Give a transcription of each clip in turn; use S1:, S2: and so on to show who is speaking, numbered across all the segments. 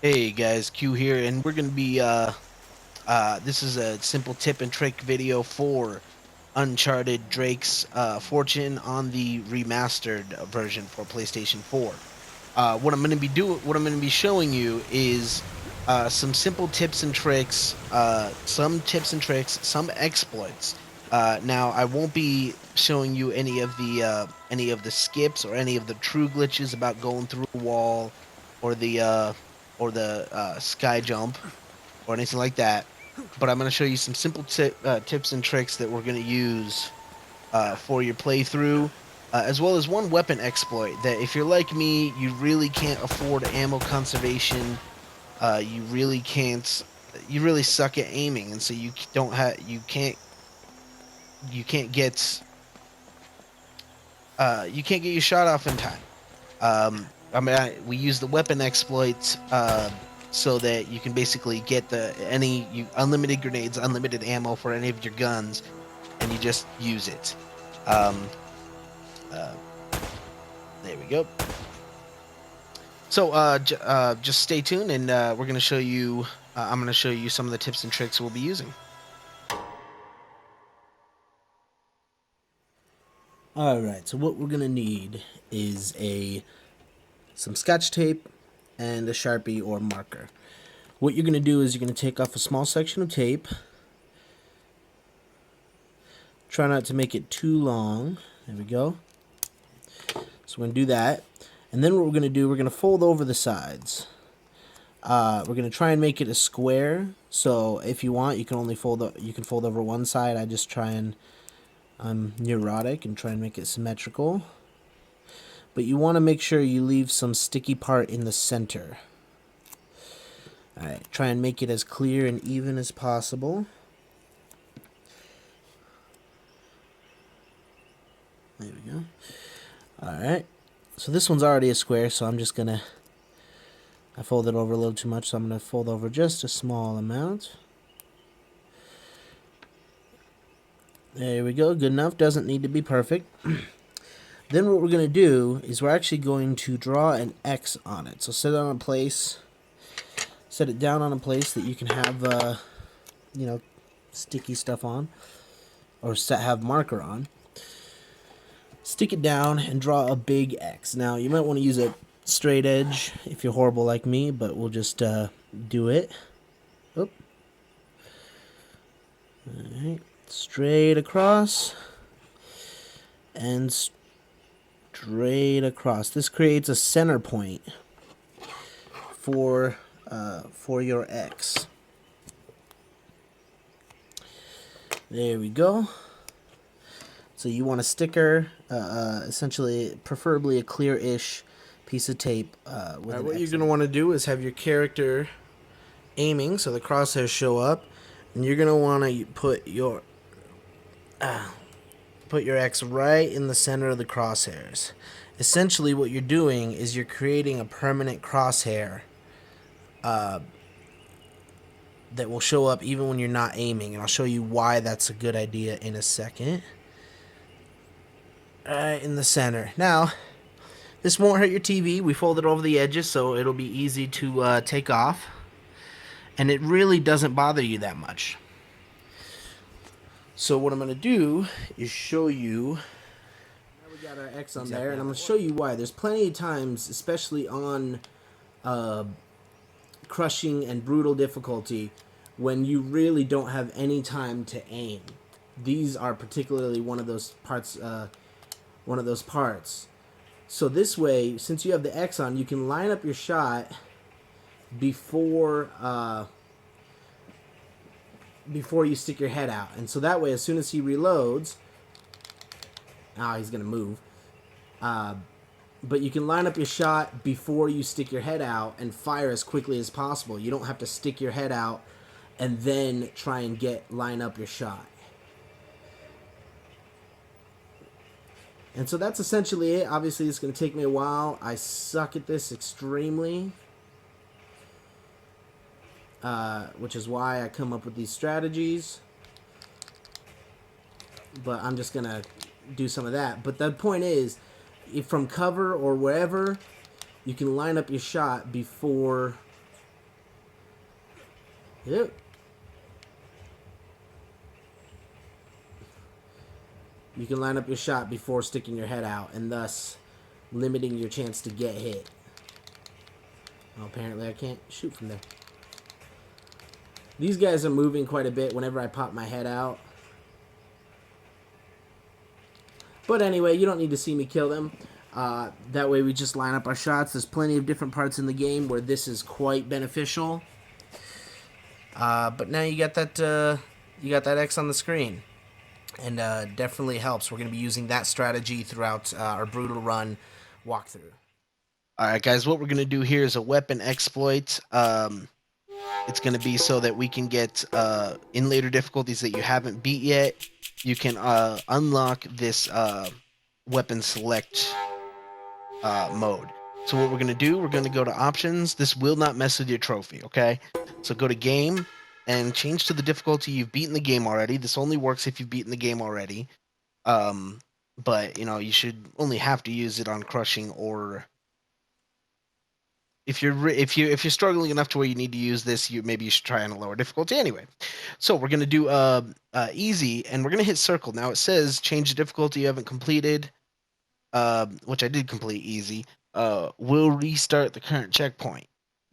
S1: Hey guys, Q here, and we're gonna be this is a simple tip and trick video for Uncharted Drake's Fortune on the remastered version for PlayStation 4. What I'm gonna be showing you is some simple tips and tricks, some exploits. Now I won't be showing you any of the skips or any of the true glitches about going through a wall or the sky jump or anything like that. But I'm going to show you some simple tips and tricks that we're going to use for your playthrough, as well as one weapon exploit that, if you're like me, you really can't afford ammo conservation. You really can't. You really suck at aiming, and so you don't have. You can't get. You can't get your shot off in time. We use the weapon exploits so that you can basically get unlimited grenades, unlimited ammo for any of your guns, and you just use it. Um, uh, there we go. So just stay tuned, and we're gonna show you. I'm gonna show you some of the tips and tricks we'll be using.
S2: Alright, so what we're gonna need is some scotch tape and a Sharpie or marker. What you're gonna do is you're gonna take off a small section of tape. Try not to make it too long. There we go. So we're gonna do that. And then what we're gonna do, we're gonna fold over the sides. We're gonna try and make it a square. So if you want, you can only fold over one side. I'm neurotic and try and make it symmetrical. But you want to make sure you leave some sticky part in the center. Alright, try and make it as clear and even as possible. There we go. Alright, so this one's already a square, so I folded over a little too much, so I'm going to fold over just a small amount. There we go, good enough, doesn't need to be perfect. Then what we're going to do is we're actually going to draw an X on it. So set it down on a place that you can have, sticky stuff on, or have marker on. Stick it down and draw a big X. Now, you might want to use a straight edge if you're horrible like me, but we'll just do it. Oop. Alright, straight across and straight across. This creates a center point for your X. There we go. So you want a sticker, essentially, preferably a clear-ish piece of tape.
S1: What you're gonna want to do is have your character aiming, so the crosshairs show up, and you're gonna want to put your X right in the center of the crosshairs. Essentially, what you're doing is you're creating a permanent crosshair that will show up even when you're not aiming, and I'll show you why that's a good idea in a second. Right in the center. Now, this won't hurt your TV. We fold it over the edges, so it'll be easy to take off, and it really doesn't bother you that much. So what I'm going to do is show you.
S2: Now we got our X on there, and I'm going to show you why. There's plenty of times, especially on crushing and brutal difficulty, when you really don't have any time to aim. These are particularly one of those parts. So this way, since you have the X on, you can line up your shot before you stick your head out. And so that way, as soon as he reloads, he's going to move. But you can line up your shot before you stick your head out and fire as quickly as possible. You don't have to stick your head out and then try and line up your shot. And so that's essentially it. Obviously, it's going to take me a while. I suck at this extremely, which is why I come up with these strategies. But I'm just going to do some of that. But the point is, if from cover or wherever, you can line up your shot before Yep. You can line up your shot before sticking your head out, and thus limiting your chance to get hit. Well, apparently I can't shoot from there. These guys are moving quite a bit whenever I pop my head out. But anyway, you don't need to see me kill them. That way we just line up our shots. There's plenty of different parts in the game where this is quite beneficial. But now you got that X on the screen, and definitely helps. We're going to be using that strategy throughout our brutal run walkthrough.
S1: All right, guys, what we're going to do here is a weapon exploit. It's going to be so that we can get, in later difficulties that you haven't beat yet, you can unlock this weapon select mode. So what we're going to do, we're going to go to options. This will not mess with your trophy, okay? So go to game and change to the difficulty you've beaten the game already. This only works if you've beaten the game already. But, you know, you should only have to use it on crushing, or if you're struggling enough to where you need to use this, maybe you should try on a lower difficulty anyway. So we're gonna do easy, and we're gonna hit circle. Now it says change the difficulty you haven't completed, which I did complete easy. Will restart the current checkpoint.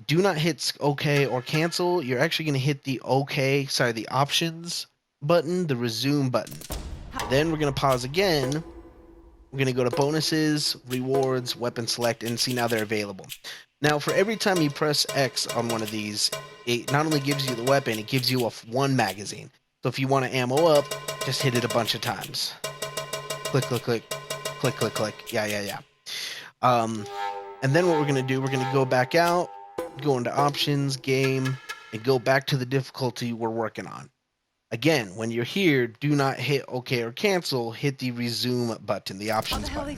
S1: Do not hit OK or cancel. You're actually gonna hit the options button, the resume button. Then we're gonna pause again. We're going to go to bonuses, rewards, weapon select, and see now they're available. Now, for every time you press X on one of these, it not only gives you the weapon, it gives you one magazine. So if you want to ammo up, just hit it a bunch of times. Click, click, click, click, click, click. Yeah. And then what we're going to do, we're going to go back out, go into options, game, and go back to the difficulty we're working on. Again, when you're here, do not hit OK or cancel. Hit the resume button, the options button.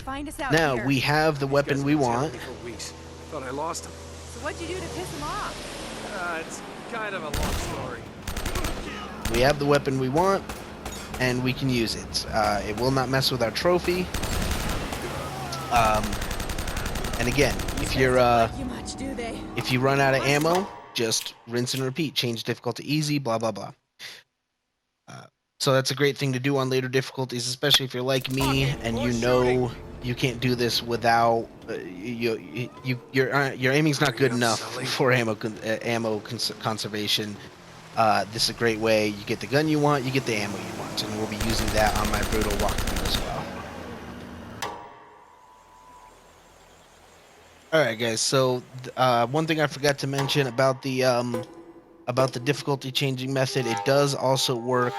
S1: Now we have the weapon we want.
S3: For weeks. Thought I lost him.
S4: So what'd you do to piss him off?
S3: It's kind of a long story.
S1: We have the weapon we want, and we can use it. It will not mess with our trophy. And again, if you run out of ammo, just rinse and repeat. Change difficulty easy. Blah blah blah. So that's a great thing to do on later difficulties, especially if you're like me and you know you can't do this without your aiming's not good enough for ammo conservation. This is a great way. You get the gun you want, you get the ammo you want, and we'll be using that on my brutal walkthrough as well. All right, guys. So one thing I forgot to mention about the difficulty changing method, it does also work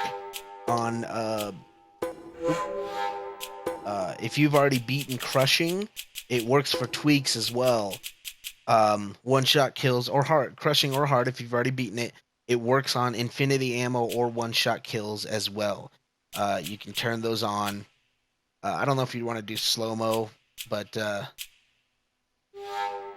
S1: on if you've already beaten crushing, it works for tweaks as well. One shot kills or hard crushing or hard if you've already beaten it. It works on infinity ammo or one shot kills as well. You can turn those on. I don't know if you want to do slow-mo, but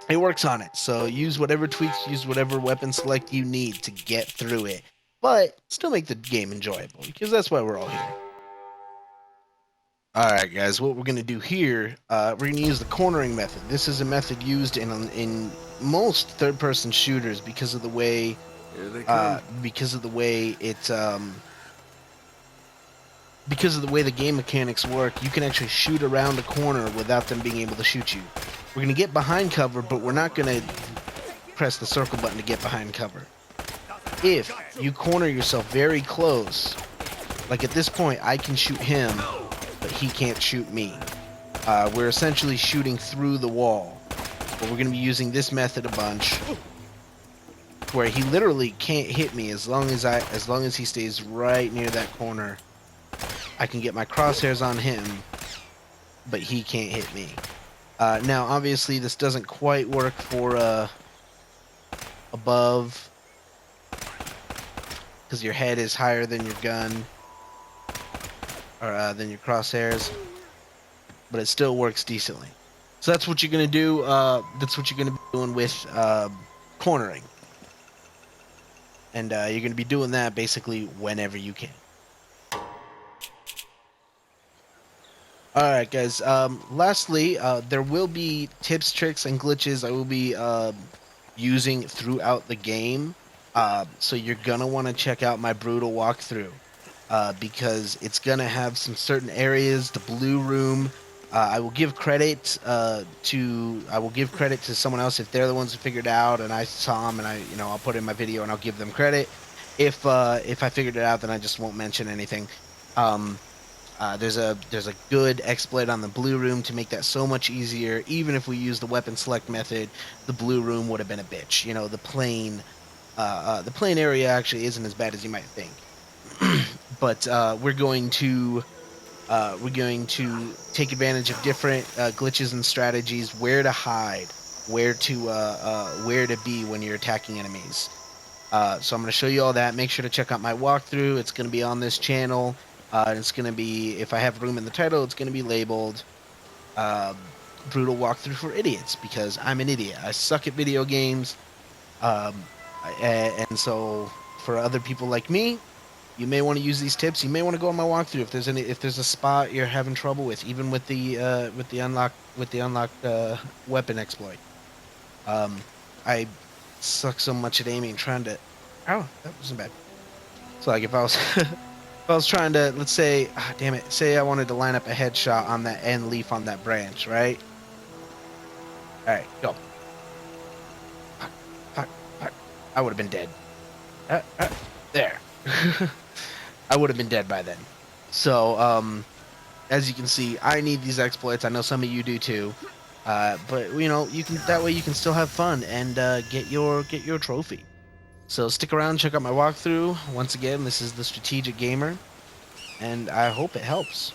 S1: it works on it. So use whatever tweaks, use whatever weapon select you need to get through it, but still make the game enjoyable, because that's why we're all here. Alright guys, what we're going to do here, we're going to use the cornering method. This is a method used in most third-person shooters because of the way the game mechanics work. You can actually shoot around a corner without them being able to shoot you. We're going to get behind cover, but we're not going to press the circle button to get behind cover. If you corner yourself very close, like at this point, I can shoot him, but he can't shoot me. We're essentially shooting through the wall. But we're going to be using this method a bunch, where he literally can't hit me as long as he stays right near that corner. I can get my crosshairs on him, but he can't hit me. Now, obviously, this doesn't quite work for above, because your head is higher than your gun, or than your crosshairs, but it still works decently. So that's what you're gonna do. That's what you're gonna be doing with cornering, and you're gonna be doing that basically whenever you can. Alright guys, lastly, there will be tips, tricks, and glitches I will be using throughout the game. So you're gonna want to check out my brutal walkthrough, because it's gonna have some certain areas. The blue room. I will give credit to someone else if they're the ones who figured it out, and I saw them, and I'll put it in my video and I'll give them credit. If I figured it out, then I just won't mention anything. Um, there's a good exploit on the blue room to make that so much easier. Even if we use the weapon select method, the blue room would have been a bitch. The plane area actually isn't as bad as you might think. But we're going to take advantage of different glitches and strategies, where to hide, where to be when you're attacking enemies. So I'm going to show you all that. Make sure to check out my walkthrough. It's going to be on this channel. It's going to be, if I have room in the title, it's going to be labeled uh, Brutal Walkthrough for Idiots, because I'm an idiot. I suck at video games. Um, and so for other people like me, you may want to use these tips. You may want to go on my walkthrough if there's a spot you're having trouble with, even with the unlocked weapon exploit. I suck so much at aiming, trying to. Oh, that wasn't bad. So like if I was if I was trying to, let's say, damn it, say I wanted to line up a headshot on that end leaf on that branch, right? All right, go. Fuck, fuck, fuck. I would have been dead. There. I would have been dead by then. So, as you can see, I need these exploits. I know some of you do too. But you can, that way you can still have fun and get your trophy. So stick around, check out my walkthrough. Once again, this is the Strategic Gamer, and I hope it helps.